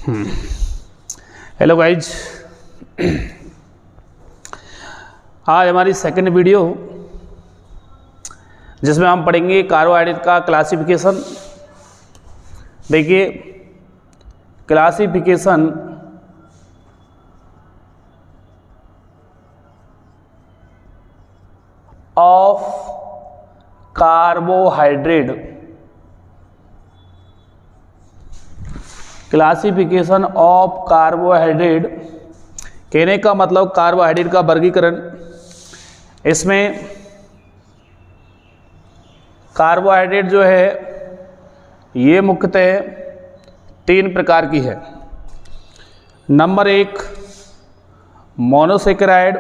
Hello guys, आज हमारी second video जिसमें हम पढ़ेंगे कार्बोहाइड्रेट का क्लासिफिकेशन। देखिए, classification of carbohydrate, classification of carbohydrate कहने का मतलब कार्बोहाइड्रेट का वर्गीकरण। इसमें कार्बोहाइड्रेट जो है ये मुख्यतः 3 प्रकार की है। Number 1 monosaccharide,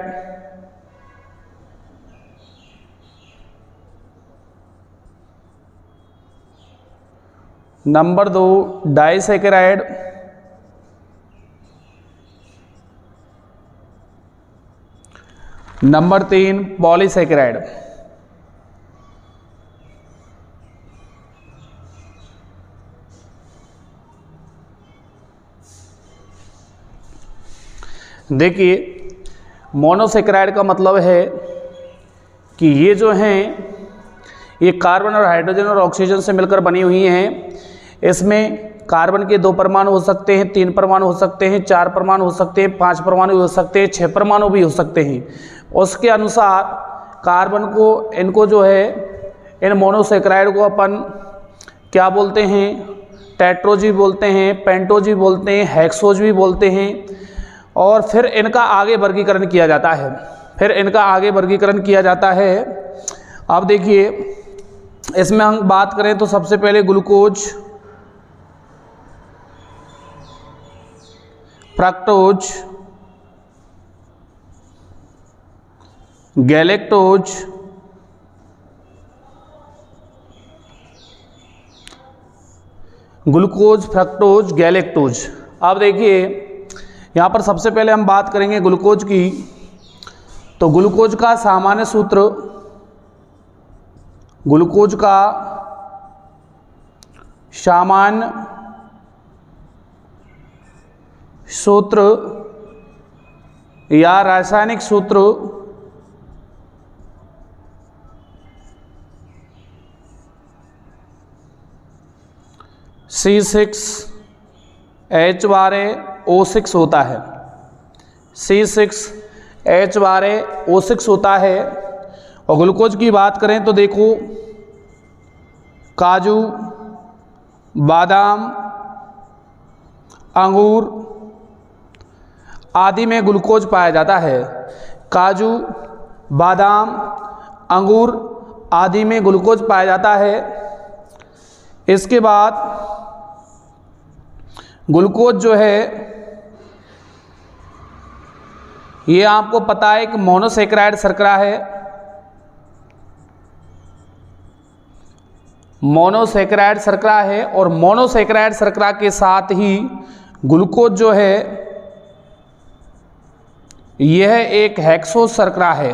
number 2 disaccharide, number 3 polysaccharide. देखिए, मोनोसेकेराइड का मतलब है कि ये जो हैं ये कार्बन और हाइड्रोजन और ऑक्सीजन से मिलकर बनी हुई हैं। इसमें कार्बन के 2 परमाणु हो सकते हैं, 3 परमाणु हो सकते हैं, 4 परमाणु हो सकते हैं, 5 परमाणु भी हो सकते हैं, 6 परमाणु भी हो सकते हैं। उसके अनुसार कार्बन को, इनको जो है, इन मोनोसेकेराइड को अपन क्या बोलते हैं, टेट्रोज भी बोलते हैं, पेंटोज भी बोलते हैं, हेक्सोज भी बोलते हैं। और फिर इनका आगे वर्गीकरण किया जाता है। अब देखिए, इसमें हम बात करें तो सबसे पहले glucose, fructose, galactose, glucose, fructose, galactose. अब देखिए, यहाँ पर सबसे पहले हम बात करेंगे ग्लूकोज की। तो ग्लूकोज का सामान्य सूत्र, ग्लूकोज का सामान्य सूत्र या रासायनिक सूत्र C6H12O6 होता है। C6H12O6 होता है। और ग्लूकोज की बात करें तो देखो, काजू, बादाम, अंगूर आदि में ग्लूकोज पाया जाता है। काजू, बादाम, अंगूर आदि में ग्लूकोज पाया जाता है। इसके बाद ग्लूकोज जो है ये आपको पता है कि मोनोसेकेराइड शर्करा है। मोनोसेकेराइड शर्करा है और मोनोसेकेराइड शर्करा के साथ ही ग्लूकोज जो है यह एक हेक्सोज शर्करा है।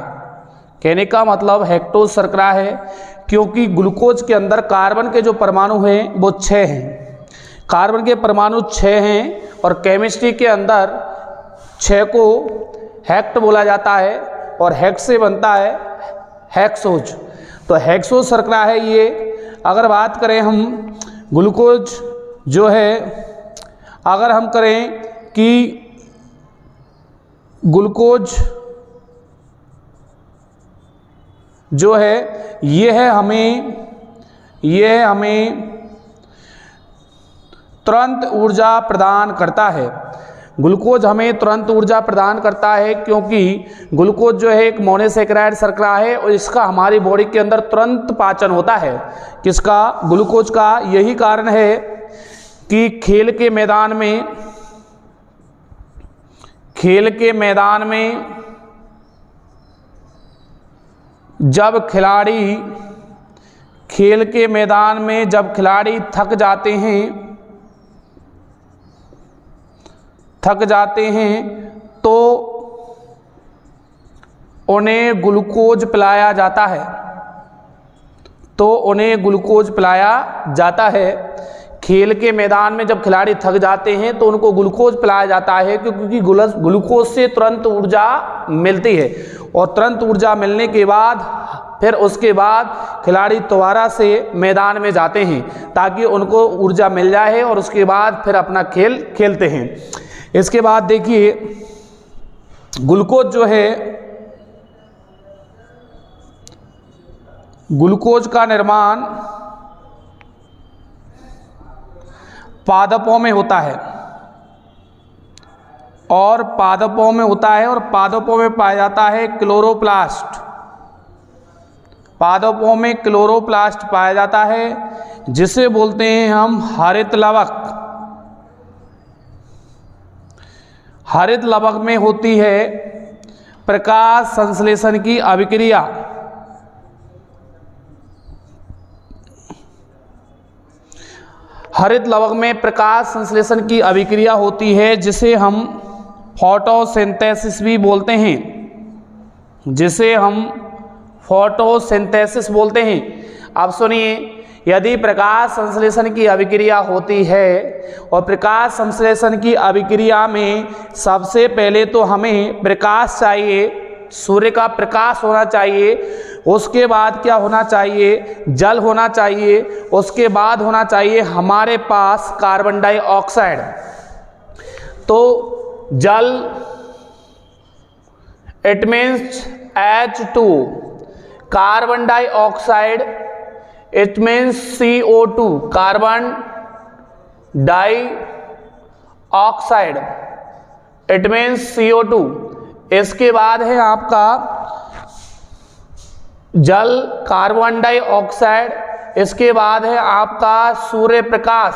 कहने का मतलब हेक्टोज शर्करा है, क्योंकि ग्लूकोज के अंदर कार्बन के जो परमाणु हैं वो 6 हैं। कार्बन के परमाणु 6 हैं और केमिस्ट्री के अंदर 6 को हेक्ट बोला जाता है और हेक्ट से बनता है हेक्सोज। तो हेक्सोज शर्करा है ये। अगर बात करें हम ग्लूकोज जो है, अगर हम करें कि ग्लूकोज जो है यह हमें तुरंत ऊर्जा प्रदान करता है। ग्लूकोज हमें तुरंत ऊर्जा प्रदान करता है क्योंकि ग्लूकोज जो है एक मोनोसेकेराइड शर्करा है और इसका हमारी बॉडी के अंदर तुरंत पाचन होता है। किसका? ग्लूकोज का। यही कारण है कि खेल के मैदान में जब खिलाड़ी थक जाते हैं तो उन्हें ग्लूकोज पिलाया जाता है। खेल के मैदान में जब खिलाड़ी थक जाते हैं तो उनको ग्लूकोज पिलाया जाता है, क्योंकि ग्लूकोज से तुरंत ऊर्जा मिलती है और तुरंत ऊर्जा मिलने के बाद फिर उसके बाद खिलाड़ी दोबारा से मैदान में जाते हैं ताकि उनको ऊर्जा मिल जाए और उसके बाद फिर अपना खेल खेलते हैं। इसके बाद देखिए ग्लूकोज जो है, ग्लूकोज का निर्माण पादपों में होता है और पादपों में होता है और पादपों में पाया जाता है क्लोरोप्लास्ट। पादपों में क्लोरोप्लास्ट पाया जाता है जिसे बोलते हैं हम हरित लवक। हरित लवक में होती है प्रकाश संश्लेषण की अभिक्रिया। हरित लवक में प्रकाश संश्लेषण की अभिक्रिया होती है जिसे हम फोटोसिंथेसिस भी बोलते हैं, जिसे हम फोटोसिंथेसिस बोलते हैं। अब सुनिए, यदि प्रकाश संश्लेषण की अभिक्रिया होती है और प्रकाश संश्लेषण की अभिक्रिया में सबसे पहले तो हमें प्रकाश चाहिए, सूर्य का प्रकाश होना चाहिए, उसके बाद क्या होना चाहिए, जल होना चाहिए, उसके बाद होना चाहिए हमारे पास कार्बन डाइऑक्साइड। तो जल it means H2, carbon dioxide it means CO2, carbon dioxide it means CO2। इसके बाद है आपका जल, कार्बन डाइऑक्साइड, इसके बाद है आपका सूर्य प्रकाश।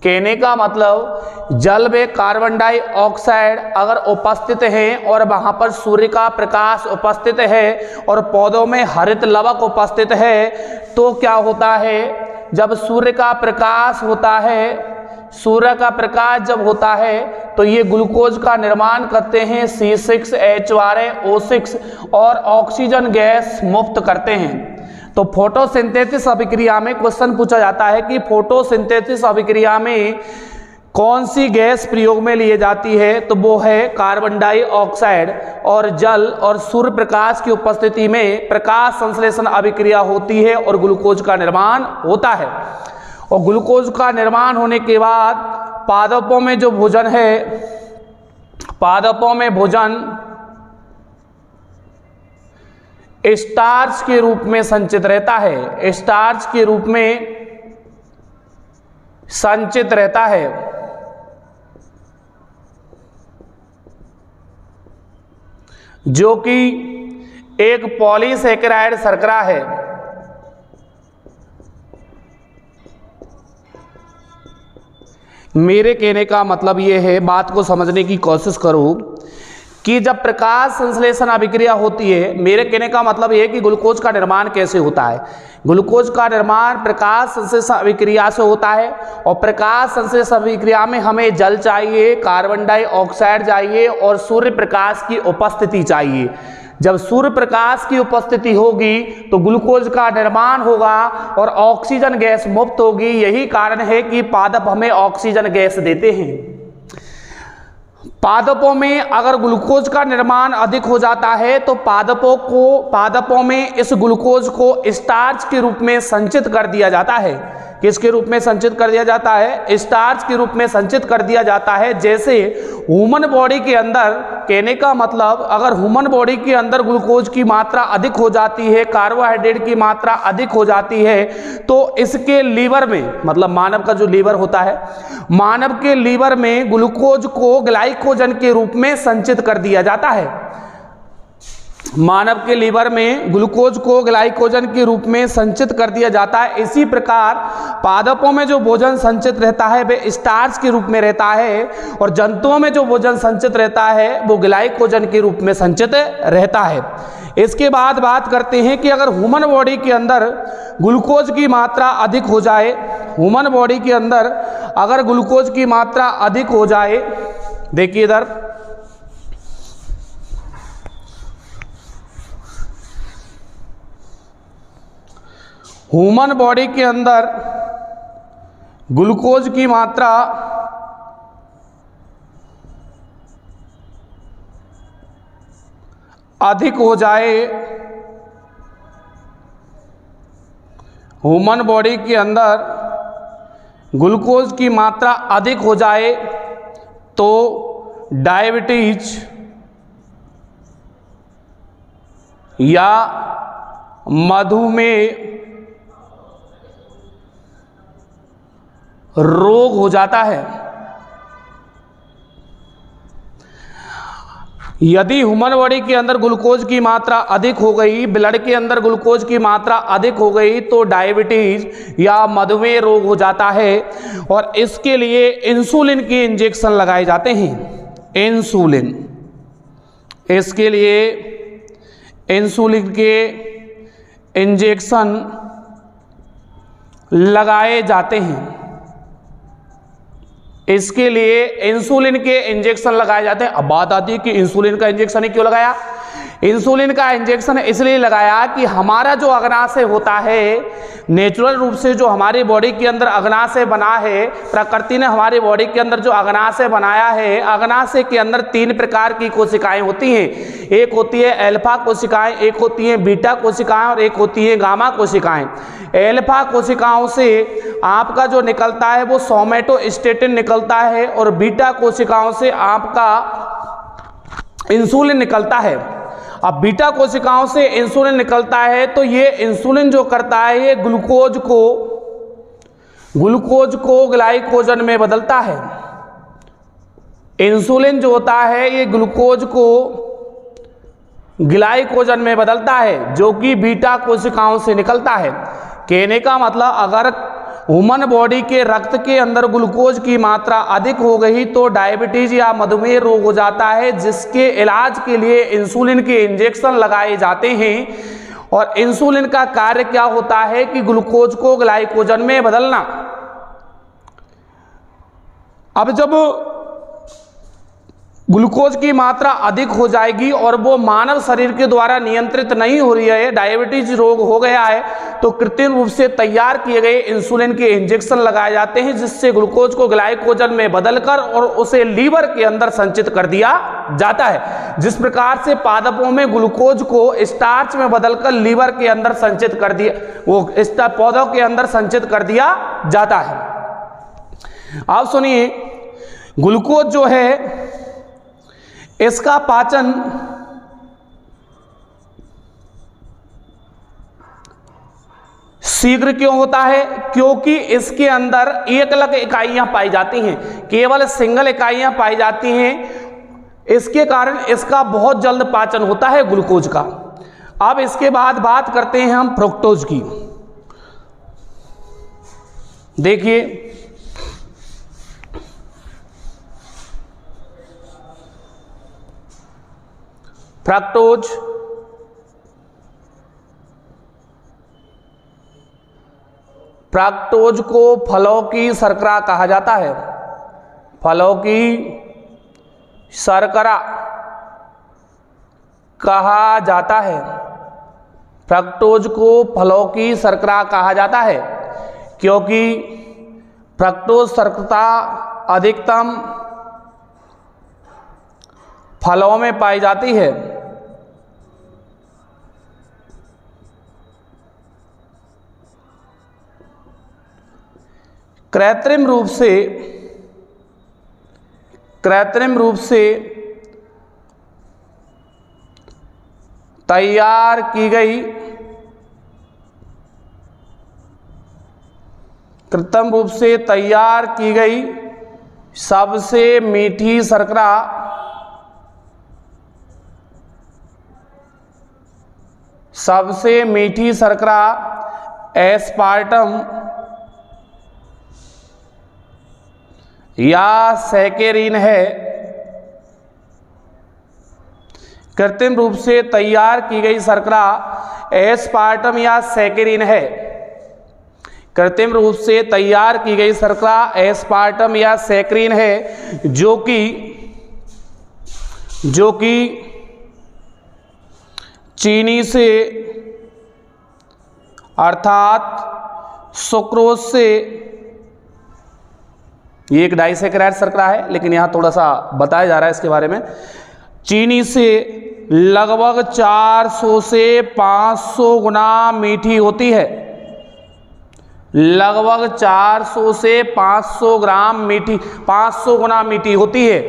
कहने का मतलब जल में कार्बन डाइऑक्साइड अगर उपस्थित है और वहां पर सूर्य का प्रकाश उपस्थित है और पौधों में हरित लवक उपस्थित है तो क्या होता है, जब सूर्य का प्रकाश होता है, सूर्य का प्रकाश जब होता है तो ये ग्लूकोज का निर्माण करते हैं C6H12O6 और ऑक्सीजन गैस मुक्त करते हैं। तो फोटोसिंथेसिस अभिक्रिया में क्वेश्चन पूछा जाता है कि फोटोसिंथेसिस अभिक्रिया में कौन सी गैस प्रयोग में ली जाती है, तो वो है कार्बन डाइऑक्साइड। और जल और सूर्य प्रकाश की उपस्थिति में प्रकाश संश्लेषण अभिक्रिया होती है और ग्लूकोज का निर्माण होता है। और ग्लूकोज का निर्माण होने के बाद पादपों में जो भोजन है, पादपों में भोजन स्टार्च के रूप में संचित रहता है, स्टार्च के रूप में संचित रहता है। जो कि एक पॉलीसेकेराइड शर्करा है। मेरे कहने का मतलब ये है, बात को समझने की कोशिश करो कि जब प्रकाश संश्लेषण अभिक्रिया होती है, मेरे कहने का मतलब ये है कि ग्लूकोज का निर्माण कैसे होता है। ग्लूकोज का निर्माण प्रकाश संश्लेषण अभिक्रिया से होता है और प्रकाश संश्लेषण अभिक्रिया में हमें जल चाहिए, कार्बन डाइऑक्साइड चाहिए और सूर्य प्रकाश की उपस्थिति चाहिए। जब सूर्य प्रकाश की उपस्थिति होगी तो ग्लूकोज का निर्माण होगा और ऑक्सीजन गैस मुक्त होगी। यही कारण है कि पादप हमें ऑक्सीजन गैस देते हैं। पादपों में अगर ग्लूकोज का निर्माण अधिक हो जाता है तो पादपों में इस ग्लूकोज को स्टार्च के रूप में संचित कर दिया जाता है। किसके रूप में संचित कर दिया जाता है? स्टार्च के रूप में संचित कर दिया जाता है। जैसे ह्यूमन बॉडी के अंदर, कहने का मतलब अगर ह्यूमन बॉडी के अंदर ग्लूकोज की मात्रा अधिक हो जाती है, कार्बोहाइड्रेट की मात्रा अधिक हो जाती है, तो इसके लीवर में, मतलब मानव का जो लीवर होता है, मानव के लीवर में ग्लूकोज को ग्लाइकोजन के रूप में संचित कर दिया जाता है। मानव के लीवर में ग्लूकोज को ग्लाइकोजन के रूप में संचित कर दिया जाता है। इसी प्रकार पादपों में जो भोजन संचित रहता है वे स्टार्च के रूप में रहता है और जंतुओं में जो भोजन संचित रहता है वो ग्लाइकोजन के रूप में संचित रहता है। इसके बाद बात करते हैं कि अगर ह्यूमन बॉडी के अंदर ग्लूकोज की मात्रा अधिक हो जाए, ह्यूमन बॉडी के अंदर अगर ग्लूकोज की मात्रा अधिक हो जाए, देखिए इधर ह्यूमन बॉडी के अंदर ग्लूकोज की मात्रा अधिक हो जाए, ह्यूमन बॉडी के अंदर ग्लूकोज की मात्रा अधिक हो जाए तो डायबिटीज या मधुमेह रोग हो जाता है। यदि ह्यूमन बॉडी के अंदर ग्लूकोज की मात्रा अधिक हो गई, ब्लड के अंदर ग्लूकोज की मात्रा अधिक हो गई तो डायबिटीज या मधुमेह रोग हो जाता है और इसके लिए इंसुलिन के इंजेक्शन लगाए जाते हैं। इंसुलिन, इसके लिए इंसुलिन के इंजेक्शन लगाए जाते हैं। इसके लिए इंसुलिन के इंजेक्शन लगाए जाते हैं। अब बात आती है कि इंसुलिन का इंजेक्शन ही क्यों लगाया। इंसुलिन का इंजेक्शन इसलिए लगाया कि हमारा जो अग्नाशय होता है, नेचुरल रूप से जो हमारी बॉडी के अंदर अग्नाशय बना है, प्रकृति ने हमारी बॉडी के अंदर जो अग्नाशय बनाया है, अग्नाशय के अंदर 3 प्रकार की कोशिकाएं होती हैं। एक होती है अल्फा कोशिकाएं, एक होती है बीटा कोशिकाएं और एक होती है गामा कोशिकाएं। अल्फा कोशिकाओं से आपका जो निकलता है वो सोमैटोस्टेटिन निकलता है और बीटा कोशिकाओं से आपका इंसुलिन निकलता है। अब बीटा कोशिकाओं से इंसुलिन निकलता है तो ये इंसुलिन जो करता है ये ग्लूकोज को ग्लाइकोजन में बदलता है। इंसुलिन जो होता है ये ग्लूकोज को ग्लाइकोजन में बदलता है जो कि बीटा कोशिकाओं से निकलता है। कहने का मतलब अगर ह्यूमन बॉडी के रक्त के अंदर ग्लूकोज की मात्रा अधिक हो गई तो डायबिटीज या मधुमेह रोग हो जाता है, जिसके इलाज के लिए इंसुलिन के इंजेक्शन लगाए जाते हैं। और इंसुलिन का कार्य क्या होता है कि ग्लूकोज को ग्लाइकोजन में बदलना। अब जब ग्लूकोज की मात्रा अधिक हो जाएगी और वो मानव शरीर के द्वारा नियंत्रित नहीं हो रही है, डायबिटीज रोग हो गया है, तो कृत्रिम रूप से तैयार किए गए इंसुलिन के इंजेक्शन लगाए जाते हैं जिससे ग्लूकोज को ग्लाइकोजन में बदलकर और उसे लीवर के अंदर संचित कर दिया जाता है। जिस प्रकार से पादपों में ग्लूकोज को स्टार्च में बदलकर लीवर के अंदर संचित कर दिया, वो पौधों के अंदर संचित कर दिया जाता है। आप सुनिए, ग्लूकोज जो है इसका पाचन शीघ्र क्यों होता है? क्योंकि इसके अंदर एकल इकाइयां पाई जाती हैं, केवल सिंगल इकाइयां पाई जाती हैं। इसके कारण इसका बहुत जल्द पाचन होता है ग्लूकोज का। अब इसके बाद बात करते हैं हम फ्रुक्टोज की। देखिए, फ्रक्टोज को फलों की शर्करा कहा जाता है। फलों की शर्करा कहा जाता है। फ्रक्टोज को फलों की शर्करा कहा जाता है क्योंकि फ्रक्टोज शर्करा अधिकतम फलों में पाई जाती है। कृत्रिम रूप से तैयार की गई सबसे मीठी शर्करा एस्पार्टम या सैकेरिन है। कृत्रिम रूप से तैयार की गई शर्करा एस्पार्टम या सैकेरिन है। कृत्रिम रूप से तैयार की गई शर्करा एस्पार्टम या सैकेरिन है जो कि चीनी से अर्थात सुक्रोज से, ये एक डाइसैकेराइड शर्करा है लेकिन यहाँ थोड़ा सा बताया जा रहा है इसके बारे में, चीनी से लगभग 400 से 500 गुना मीठी होती है। लगभग 400 से 500 ग्राम मीठी, 500 गुना मीठी होती है।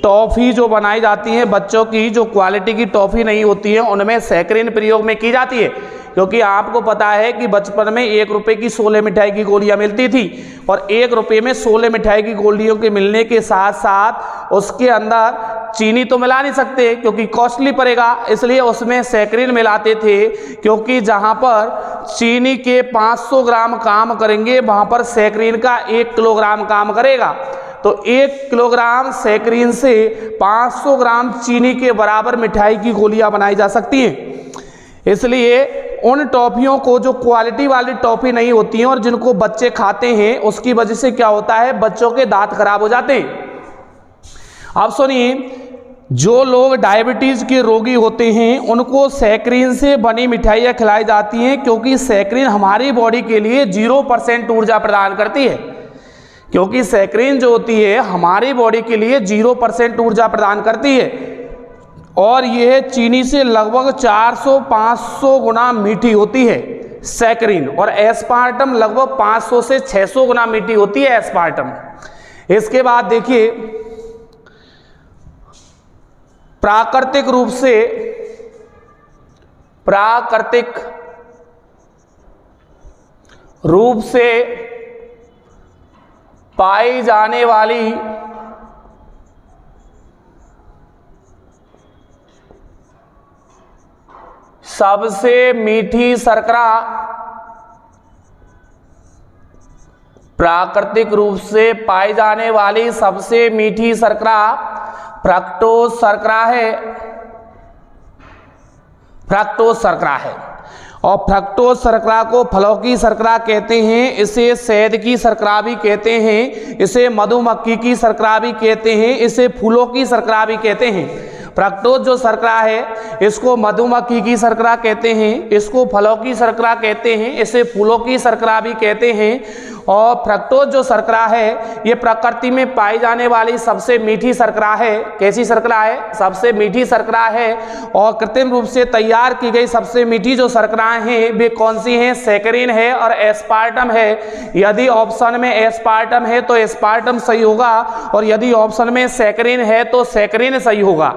टॉफ़ी जो बनाई जाती है बच्चों की, जो क्वालिटी की टॉफ़ी नहीं होती है, उनमें सैकरीन प्रयोग में की जाती है, क्योंकि आपको पता है कि बचपन में 1 रुपये की 16 मिठाई की गोलियां मिलती थी, और 1 रुपये में 16 मिठाई की गोलियों के मिलने के साथ साथ उसके अंदर चीनी तो मिला नहीं सकते क्योंकि कॉस्टली पड़ेगा, इसलिए उसमें सैकरीन मिलाते थे, क्योंकि जहां पर चीनी के 500 ग्राम काम करेंगे वहां पर सैकरीन का 1 किलोग्राम काम करेगा। तो 1 किलोग्राम सैकरीन से 500 ग्राम चीनी के बराबर मिठाई की गोलियां बनाई जा सकती हैं। इसलिए उन टॉफ़ियों को, जो क्वालिटी वाली टॉफ़ी नहीं होती हैं और जिनको बच्चे खाते हैं, उसकी वजह से क्या होता है, बच्चों के दांत खराब हो जाते हैं। अब सुनिए, जो लोग डायबिटीज़ के रोगी होते हैं उनको सैकरीन से बनी मिठाइयाँ खिलाई जाती हैं, क्योंकि सैकरीन हमारी बॉडी के लिए 0% ऊर्जा प्रदान करती है। क्योंकि सैकरीन जो होती है हमारी बॉडी के लिए 0% ऊर्जा प्रदान करती है, और यह चीनी से लगभग 400-500 गुना मीठी होती है सैकरीन, और एस्पार्टम लगभग 500 से 600 गुना मीठी होती है एस्पार्टम। इसके बाद देखिए, प्राकृतिक रूप से पाई जाने वाली सबसे मीठी शर्करा, प्राकृतिक रूप से पाई जाने वाली सबसे मीठी शर्करा फ्रक्टोज शर्करा है। फ्रक्टोज शर्करा है, और फ्रक्टोज शर्करा को फलों की शर्करा कहते हैं, इसे शहद की शर्करा भी कहते हैं, इसे मधुमक्खी की शर्करा भी कहते हैं, इसे फूलों की शर्करा भी कहते हैं। फ्रक्टोज जो शर्करा है इसको मधुमक्खी की शर्करा कहते हैं, इसको फलों की शर्करा कहते हैं, इसे फूलों की शर्करा भी कहते हैं। और फ्रक्टोज जो शर्करा है ये प्रकृति में पाई जाने वाली सबसे मीठी शर्करा है। कैसी शर्करा है? सबसे मीठी शर्करा है। और कृत्रिम रूप से तैयार की गई सबसे मीठी जो शर्कराएं हैं वे कौन सी हैं? सैकरीन है और एस्पार्टम है। यदि ऑप्शन में एस्पार्टम है तो एस्पार्टम सही होगा, और यदि ऑप्शन में सैकरीन है तो सैकरीन सही होगा,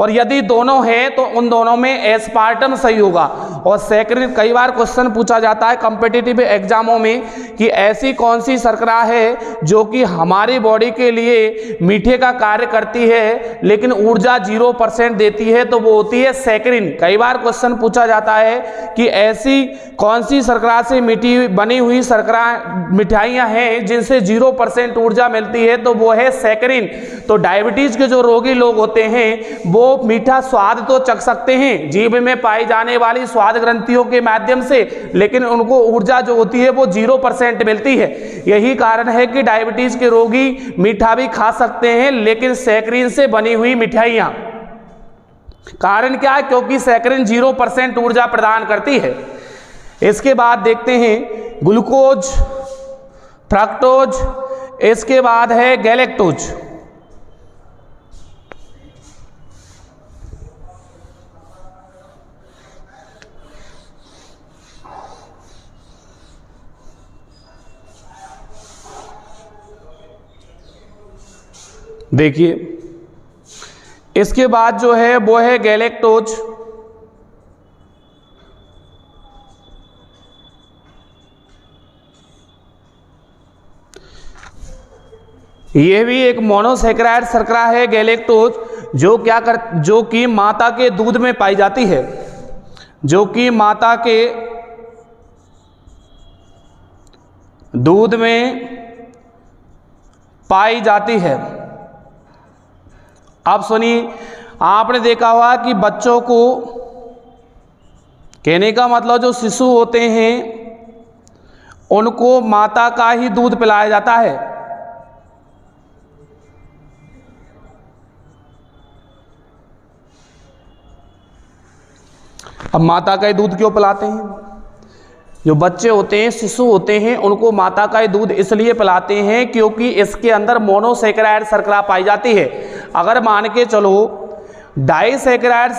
और यदि दोनों है तो उन दोनों में एस्पार्टम सही होगा। और सैकरीन, कई बार क्वेश्चन पूछा जाता है कॉम्पिटिटिव एग्जामों में कि ऐसी कौन सी शर्करा है जो कि हमारी बॉडी के लिए मीठे का कार्य करती है लेकिन ऊर्जा 0% देती है, तो वो होती है सैकरीन। कई बार क्वेश्चन पूछा जाता है कि ऐसी कौन सी शर्करा से मीठी बनी हुई शर्करा मिठाइयाँ हैं जिनसे 0% ऊर्जा मिलती है, तो वो है सैकरीन। तो डायबिटीज के जो रोगी लोग होते हैं वो मीठा स्वाद तो चख सकते हैं जीभ में पाई जाने वाली स्वाद ग्रंथियों के माध्यम से, लेकिन उनको ऊर्जा जो होती है वो 0% मिलती है। यही कारण है कि डायबिटीज के रोगी मीठा भी खा सकते हैं लेकिन सैकरीन से बनी हुई मिठाइयां। कारण क्या है? क्योंकि सैकरीन 0% ऊर्जा प्रदान करती है। इसके बाद देखते हैं ग्लूकोज, फ्रक्टोज, इसके बाद है गैलेक्टोज। देखिए, इसके बाद जो है वो है गैलेक्टोज। यह भी एक मोनोसैकेराइड शर्करा है गैलेक्टोज, जो कि माता के दूध में पाई जाती है, जो कि माता के दूध में पाई जाती है। अब सुनिए, आपने देखा होगा कि बच्चों को, कहने का मतलब जो शिशु होते हैं उनको माता का ही दूध पिलाया जाता है। अब माता का ही दूध क्यों पिलाते हैं? जो बच्चे होते हैं, शिशु होते हैं, उनको माता का दूध इसलिए पिलाते हैं क्योंकि इसके अंदर मोनोसैकेराइड शर्करा पाई जाती है। अगर मान के चलो डाइसैकेराइड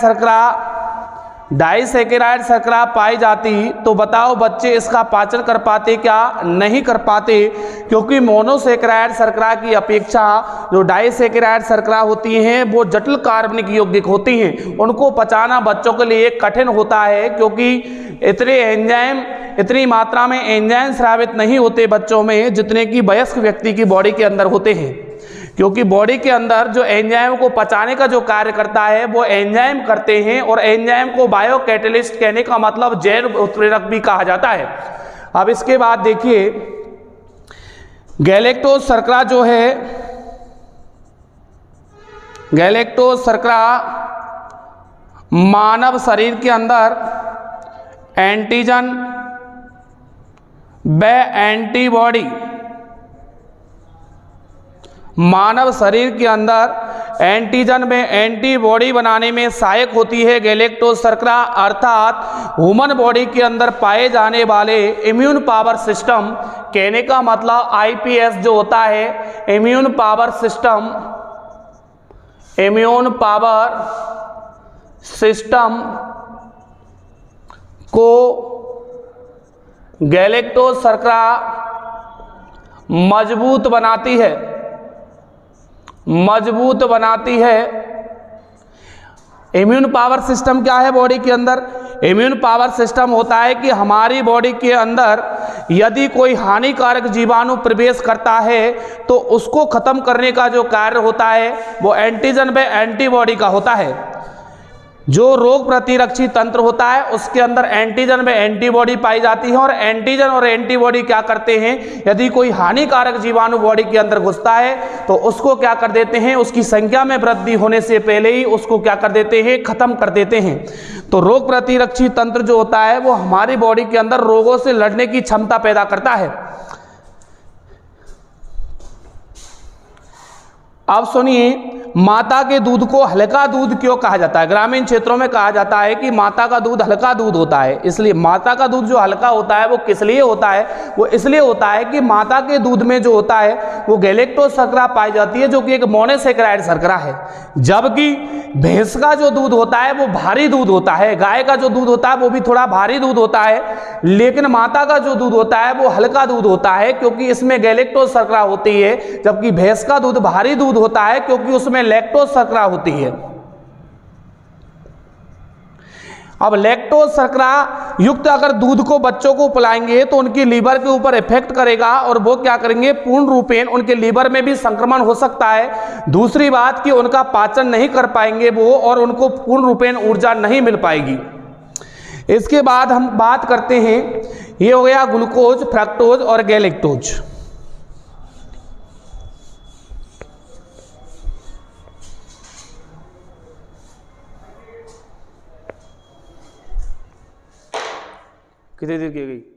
शर्करा पाई जाती तो बताओ बच्चे इसका पाचन कर पाते क्या? नहीं कर पाते, क्योंकि मोनोसैकेराइड शर्करा की अपेक्षा जो डाइसैकेराइड शर्करा होती हैं वो जटिल कार्बनिक यौगिक होती हैं, उनको पचाना बच्चों के लिए कठिन होता है, क्योंकि इतनी मात्रा में एंजाइम स्रावित नहीं होते बच्चों में जितने कि वयस्क व्यक्ति की बॉडी के अंदर होते हैं, क्योंकि बॉडी के अंदर जो एंजाइम को पचाने का जो कार्य करता है वो एंजाइम करते हैं, और एंजाइम को बायो कैटलिस्ट कहने का मतलब जैव उत्प्रेरक भी कहा जाता है। अब इसके बाद देखिए, गैलेक्टोज शर्करा जो है, गैलेक्टोज शर्करा मानव शरीर के अंदर एंटीजन व एंटीबॉडी, मानव शरीर के अंदर एंटीजन में एंटीबॉडी बनाने में सहायक होती है गैलेक्टोज शर्करा, अर्थात ह्यूमन बॉडी के अंदर पाए जाने वाले इम्यून पावर सिस्टम, कहने का मतलब आईपीएस जो होता है, इम्यून पावर सिस्टम को गैलेक्टोज शर्करा मजबूत बनाती है। इम्यून पावर सिस्टम क्या है बॉडी के अंदर? इम्यून पावर सिस्टम होता है कि हमारी बॉडी के अंदर यदि कोई हानिकारक जीवाणु प्रवेश करता है तो उसको खत्म करने का जो कार्य होता है वो एंटीजन व एंटीबॉडी का होता है। जो रोग प्रतिरक्षी तंत्र होता है उसके अंदर एंटीजन व एंटीबॉडी पाई जाती है, और एंटीजन और एंटीबॉडी क्या करते हैं, यदि कोई हानिकारक जीवाणु बॉडी के अंदर घुसता है तो उसको क्या कर देते हैं, उसकी संख्या में वृद्धि होने से पहले ही उसको क्या कर देते हैं, खत्म कर देते हैं। तो रोग प्रतिरक्षी तंत्र जो होता है वो हमारी बॉडी के अंदर रोगों से लड़ने की क्षमता पैदा करता है। अब सुनिए, माता के दूध को हल्का दूध क्यों कहा जाता है? ग्रामीण क्षेत्रों में कहा जाता है कि माता का दूध हल्का दूध होता है। इसलिए माता का दूध जो हल्का होता है वो किस लिए होता है? वो इसलिए होता है कि माता के दूध में जो होता है वो गैलेक्टोज शर्करा पाई जाती है, जो कि एक मोनोसैकेराइड शर्करा है, जबकि भैंस का जो दूध होता है वो भारी दूध होता है, गाय का जो दूध होता है वो भी थोड़ा भारी दूध होता है, लेकिन माता का जो दूध होता है वो हल्का दूध होता है, क्योंकि इसमें गैलेक्टोज शर्करा होती है, जबकि भैंस का दूध भारी दूध होता है क्योंकि उसमें लैक्टोज शर्करा होती है। अब लैक्टोज शर्करा युक्त अगर दूध को बच्चों को पिलाएंगे तो उनकी लीवर के ऊपर इफेक्ट करेगा, और वो क्या करेंगे, पूर्ण रूपेण उनके लीवर में भी संक्रमण हो सकता है। दूसरी बात कि उनका पाचन नहीं कर पाएंगे वो, और उनको पूर्ण रूपेण ऊर्जा नहीं मिल पाएगी। इसके बाद हम बात करते हैं, ये हो गया ग्लूकोज, फ्रक्टोज और गैलेक्टोज। कितनी देर की गई?